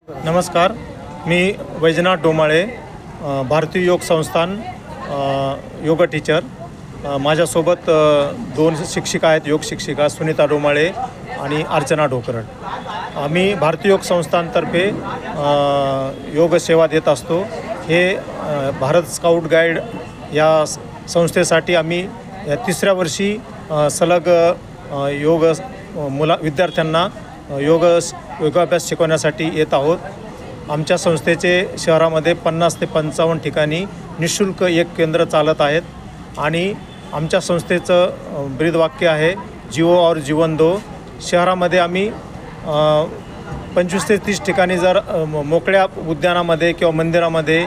नमस्कार, मी वैजनाथ डोमाळे, भारतीय योग संस्थान योगा टीचर। माझ्यासोबत दोन शिक्षिका आहेत, योग शिक्षिका सुनीता डोमाळे आणि अर्चना ढोकरट। आम्ही भारतीय योग संस्थानतर्फे योग सेवा देत असतो। हे भारत स्काउट गाईड या संस्थेसाठी आम्ही या तिसऱ्या वर्षी सलग योग विद्यार्थ्यांना योगाभ्यास शिकवण्यासाठी येत आहोत। आमच्या संस्थेचे शहरामध्ये 50 ते 55 ठिकाणी निःशुल्क एक केंद्र चालत आहेत आणि आमच्या संस्थेचं ब्रीदवाक्य आहे जिओ और जीवन दो। शहरामध्ये आम्ही 25 ते 30 ठिकाणी जर मोकळ्या उद्यानामध्ये किंवा मंदिरामध्ये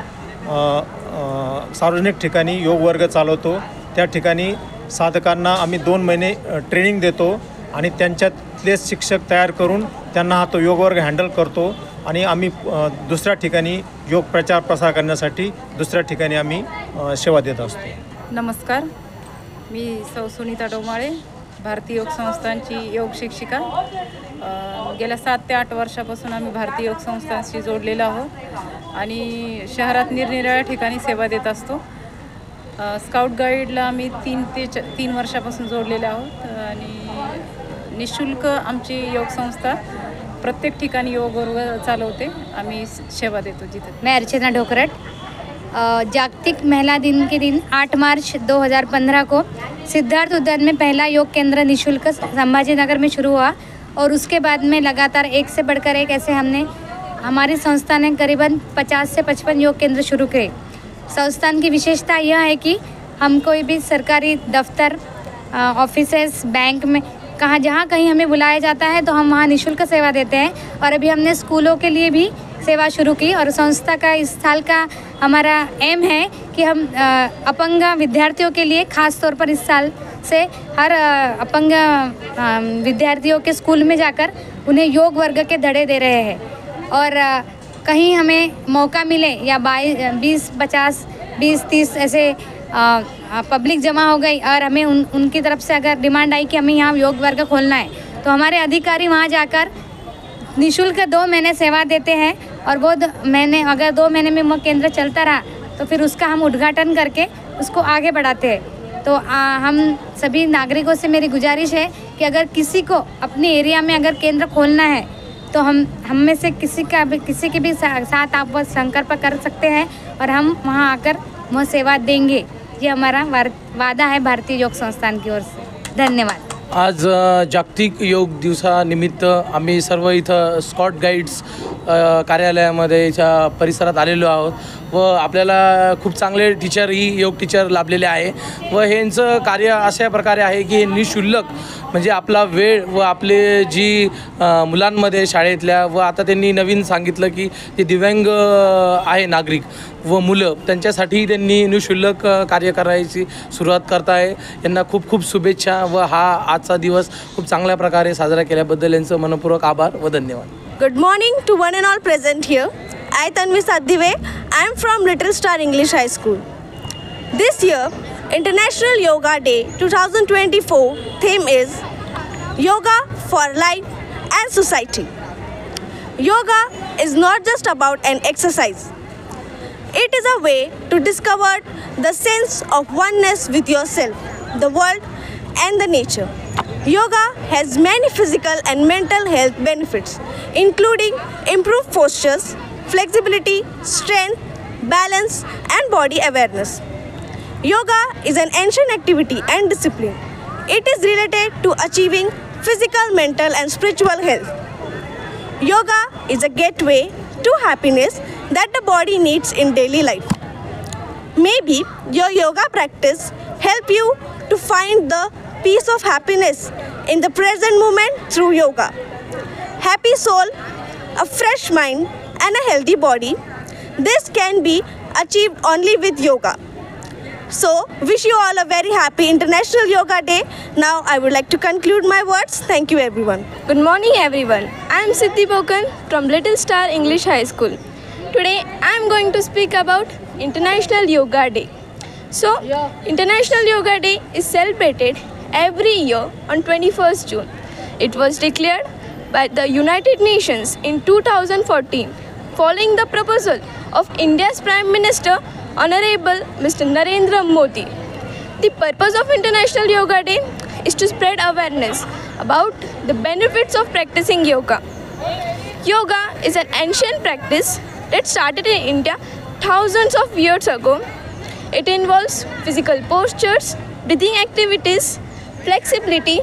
सार्वजनिक ठिकाणी योग वर्ग चालवतो। त्या ठिकाणी साधकांना आम्ही 2 महिने ट्रेनिंग देतो आणि त्यांच्यातलेच शिक्षक तयार करून त्यांना हा तो योग वर्ग हँडल करतो आणि आम्ही दुसऱ्या ठिकाणी योग प्रचार प्रसार करण्यासाठी दुसऱ्या ठिकाणी आम्ही सेवा देत असतो। नमस्कार, मी सौ सुनीता डोमाळे, भारतीय योग संस्थानची योग शिक्षिका। गेल्या 7 ते 8 वर्षापासून आम्ही भारतीय योग संस्थानशी जोडलेलो आहोत आणि शहरात निरनिराळ्या ठिकाणी सेवा देत असतो। स्काउट गाईडला आम्ही 3 वर्षापासून जोडलेले आहोत आणि निःशुल्क आमची योग संस्था प्रत्येक ठिकाणी योग वर्ग चालवते, आम्ही सेवा देतो जिथे। मैं अर्चना ढोकरट। जागतिक महिला दिन के दिन 8 मार्च 2015 को सिद्धार्थ उद्यान में पहला योग केंद्र निःशुल्क संभाजी नगर में शुरू हुआ और उसके बाद में लगातार एक से बढ़कर एक ऐसे हमारी संस्था ने करीबन 50 से 55 योग केंद्र शुरू किए। संस्थान की विशेषता यह है कि हम कोई भी सरकारी दफ्तर, ऑफिसेस, बैंक में जहाँ कहीं हमें बुलाया जाता है तो हम वहाँ निःशुल्क सेवा देते हैं। और अभी हमने स्कूलों के लिए भी सेवा शुरू की और संस्था का इस साल का हमारा एम है कि हम अपंग विद्यार्थियों के लिए ख़ास तौर पर इस साल से हर अपंग विद्यार्थियों के स्कूल में जाकर उन्हें योग वर्ग के धड़े दे रहे हैं। और कहीं हमें मौका मिले या 20, 50, 20, 30 ऐसे पब्लिक जमा हो गई और हमें उनकी तरफ से अगर डिमांड आई कि हमें यहाँ योग वर्ग खोलना है तो हमारे अधिकारी वहाँ जाकर निःशुल्क 2 महीने सेवा देते हैं। और वो अगर 2 महीने में वो केंद्र चलता रहा तो फिर उसका हम उद्घाटन करके उसको आगे बढ़ाते हैं। तो हम सभी नागरिकों से मेरी गुजारिश है कि अगर किसी को अपने एरिया में अगर केंद्र खोलना है तो हम में से किसी के भी साथ आप वो संपर्क कर सकते हैं और हम वहाँ आकर वो सेवा देंगे। ये हमारा वादा है भारतीय योग संस्थान की ओर से। धन्यवाद। आज जागतिक योग दिवसानिमित्त आम्ही सर्व इथं स्कॉट गाईड्स कार्यालयामध्ये इथं परिसरात आलेलो आहोत व आपल्याला खूप चांगले टीचरही योग टीचर लाभलेले आहे व ह्यांचं कार्य अशा प्रकारे आहे की निःशुल्क म्हणजे आपला वेळ व आपले जी मुलांमध्ये शाळेतल्या व आता त्यांनी नवीन सांगितलं की जे दिव्यांग आहे नागरिक व मुलं त्यांच्यासाठी त्यांनी निःशुल्क कार्य करायची सुरुवात करत आहे। यांना खूप खूप शुभेच्छा व हा आजचा दिवस खूप चांगल्या प्रकारे साजरा केल्याबद्दल यांचं मनपूर्वक आभार व धन्यवाद। Good morning to one and all present here. I Tanvi Sadhive. I am from Little Star English High School. This year, International Yoga Day 2024 theme is Yoga for Life and Society. Yoga is not just about an exercise. It is a way to discover the sense of oneness with yourself, the world, and the nature. Yoga has many physical and mental health benefits, including improved postures, flexibility, strength, balance, and body awareness. Yoga is an ancient activity and discipline. It is related to achieving physical, mental, and spiritual health. Yoga is a gateway to happiness that the body needs in daily life. Maybe your yoga practice help you to find the peace of happiness in the present moment through yoga. Happy soul, a fresh mind, and a healthy body. This can be achieved only with yoga. So, wish you all a very happy International Yoga Day. Now, I would like to conclude my words. Thank you, everyone. Good morning, everyone. I am Siddhi Bokan from Little Star English High School. Today, I am going to speak about International Yoga Day. So, International Yoga Day is celebrated every year on 21st June. It was declared by the United Nations in 2014 following the proposal of India's Prime Minister, Honorable Mr. Narendra Modi. The purpose of International Yoga Day is to spread awareness about the benefits of practicing yoga. Yoga is an ancient practice that started in India thousands of years ago. It involves physical postures, breathing activities, flexibility,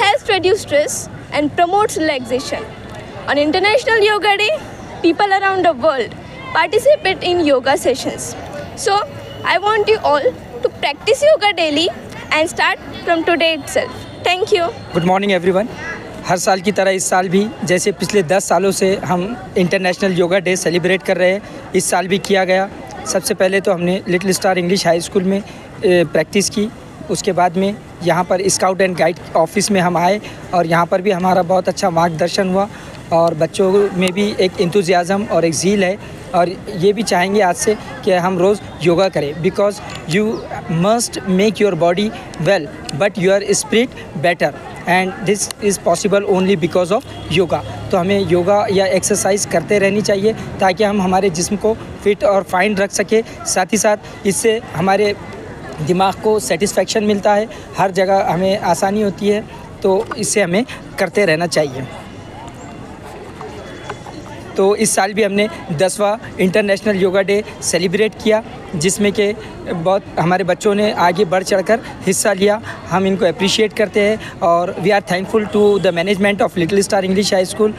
helps reduce stress, and promotes relaxation. On International Yoga Day, people around the world participate in yoga sessions. So, I want you all to practice yoga daily and start from today itself. Thank you. Good morning everyone. हर साल की तरह इस साल भी जैसे पिछले 10 सालों से हम international yoga day celebrate कर रहे हैं, इस साल भी किया गया। सबसे पहले तो हमने little star English high school में प्रैक्टिस की, उसके बाद में यहाँ पर स्काउट एंड गाइड ऑफिस में हम आए और यहाँ पर भी हमारा बहुत अच्छा मार्गदर्शन हुआ और बच्चों में भी एक इंथुजियाज़म और एक ज़ील है और ये भी चाहेंगे आज से कि हम रोज़ योगा करें, because you must make your body well but your spirit better end this is possible only because of yoga. तो हमें योगा या एक्सरसाइज करते रहनी चाहिए ताकि हम हमारे जिस्म को फिट और फाइन रख सके। साथ ही साथ इससे हमारे दिमाग को सेटिस्फेक्शन मिलता है, हर जगह हमें आसानी होती है, तो इससे हमें करते रहना चाहिए। तो इस साल भी हमने 10वां इंटरनेशनल योगा डे सेलिब्रेट किया, जिसमें कि बहुत हमारे बच्चों ने आगे बढ़ चढ़कर हिस्सा लिया। हम इनको अप्रिशिएट करते हैं और we are thankful to the management of little star English high school,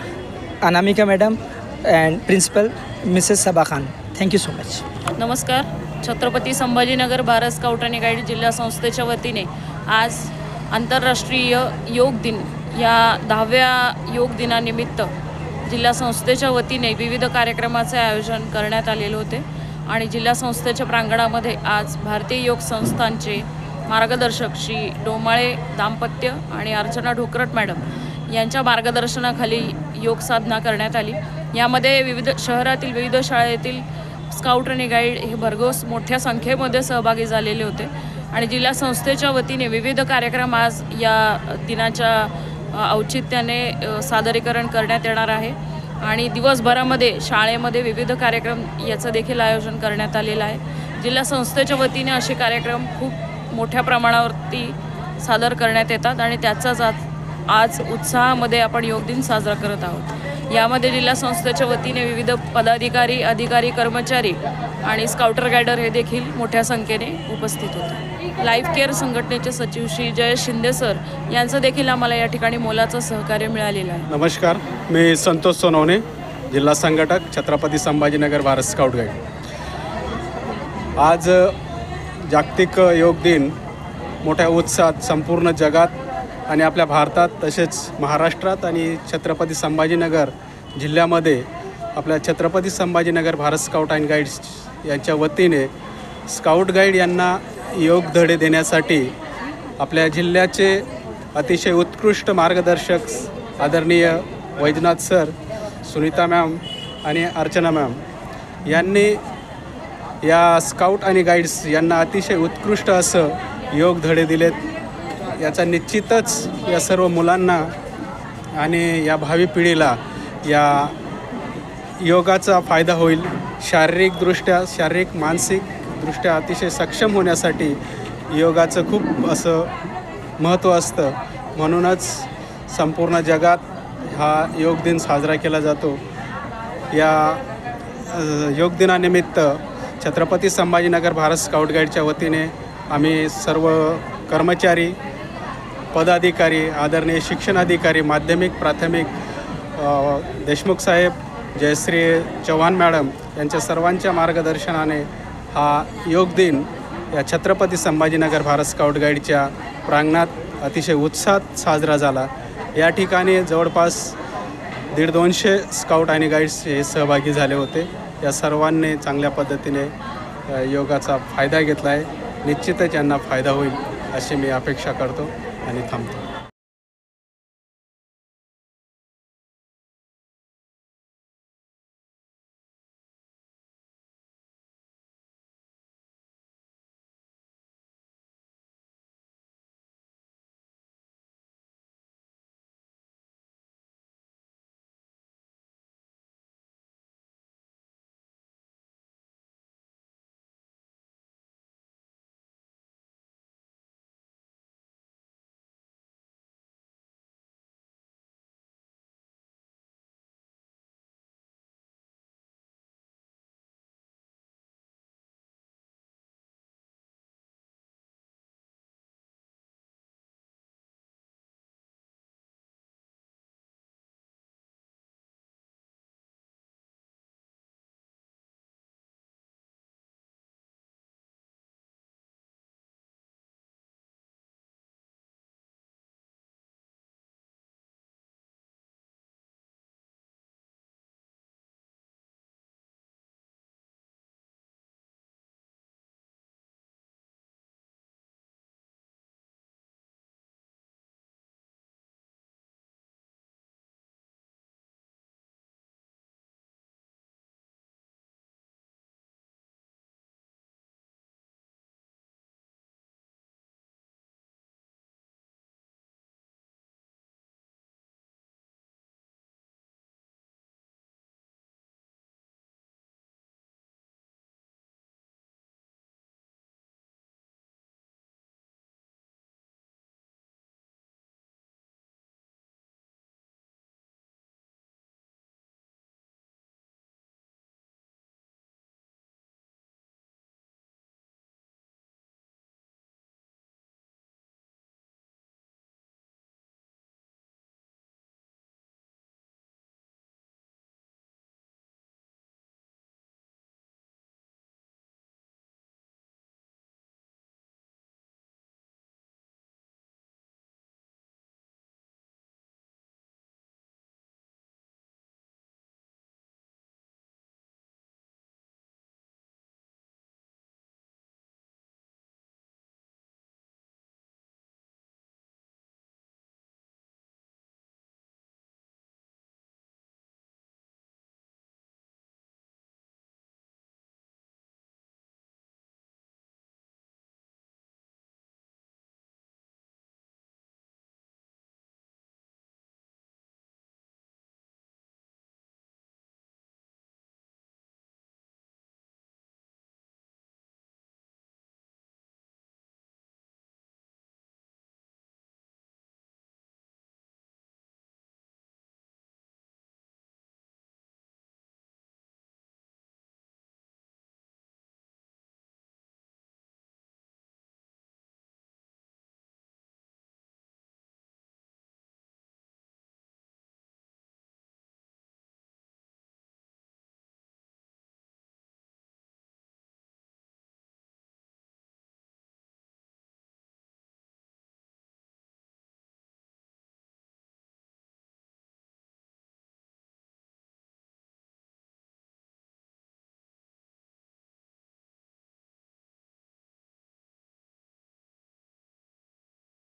Anamika madam and principal Mrs Saba Khan. Thank you so much. नमस्कार। छत्रपती संभाजीनगर भारत स्काउट आणि गाईड जिल्हा संस्थेच्या वतीने आज आंतरराष्ट्रीय योग दिन या 10व्या योग दिनानिमित्त जिल्हा संस्थेच्या वतीने विविध कार्यक्रमाचे आयोजन करण्यात आलेले होते आणि जिल्हा संस्थेच्या प्रांगणामध्ये आज भारतीय योग संस्थांचे मार्गदर्शक श्री डोमाळे दाम्पत्य आणि अर्चना ढोकरट मॅडम यांच्या मार्गदर्शनाखाली योग साधना करण्यात आली। यामध्ये विविध शहरातील विविध शाळेतील स्काउट आणि गाईड हे भरघोस मोठ्या संख्येमध्ये सहभागी झालेले होते आणि जिल्हा संस्थेच्या वतीने विविध कार्यक्रम आज या दिनाच्या औचित्याने सादरीकरण करण्यात येणार आहे आणि दिवसभरामध्ये शाळेमध्ये विविध कार्यक्रम याचं देखील आयोजन करण्यात आलेलं आहे। जिल्हा संस्थेच्या वतीने असे कार्यक्रम खूप मोठ्या प्रमाणावरती सादर करण्यात येतात आणि त्याचाच आज उत्साहामध्ये आपण योग दिन साजरा करत आहोत। यामध्ये जिल्हा संस्थेच्या वतीने विविध पदाधिकारी, अधिकारी, कर्मचारी आणि स्काउटर गायडर हे देखील मोठ्या संख्येने उपस्थित होते। लाईफ केअर संघटनेचे सचिव श्री जयेश शिंदे सर यांचं देखील आम्हाला या ठिकाणी मोलाचं सहकार्य मिळालेलं आहे। नमस्कार, मी संतोष सोनवणे, जिल्हा संघटक, छत्रपती संभाजीनगर भारत स्काउट गाईड। आज जागतिक योग दिन मोठ्या उत्साहात संपूर्ण जगात आणि आपल्या भारतात तसेच महाराष्ट्रात आणि छत्रपती संभाजीनगर जिल्ह्यामध्ये आपल्या Chhatrapati Sambhajinagar Bharat scout and guides यांच्या वतीने स्काउट गाईड यांना योग धडे देण्यासाठी आपल्या जिल्ह्याचे अतिशय उत्कृष्ट मार्गदर्शक आदरणीय वैजनाथ सर, सुनीता मॅम आणि अर्चना मॅम यांनी या स्काउट आणि गाईड्स यांना अतिशय उत्कृष्ट असं योग धडे दिलेत। याचा निश्चितच या सर्व मुलांना आणि या भावी पिढीला या योगाचा फायदा होईल। शारीरिक मानसिकदृष्ट्या अतिशय सक्षम होण्यासाठी योगाचं खूप असं महत्त्व असतं, म्हणूनच संपूर्ण जगात हा योग दिन साजरा केला जातो। या योग दिनानिमित्त छत्रपती संभाजीनगर भारत स्काउट गाईडच्या वतीने आम्ही सर्व कर्मचारी, पदाधिकारी, आदरणीय शिक्षणाधिकारी, माध्यमिक, प्राथमिक, देशमुख साहेब, जयश्री चव्हाण मॅडम यांच्या सर्वांच्या मार्गदर्शनाने हा योग दिन या छत्रपती संभाजीनगर भारत स्काउट गाईडच्या प्रांगणात अतिशय उत्साहात साजरा झाला। या ठिकाणी जवळपास 150-200 स्काउट आणि गाईड्स हे सहभागी झाले होते। या सर्वांनी चांगल्या पद्धतीने योगाचा फायदा घेतला आहे। निश्चितच यांना फायदा होईल अशी मी अपेक्षा करतो आणि थांबतो।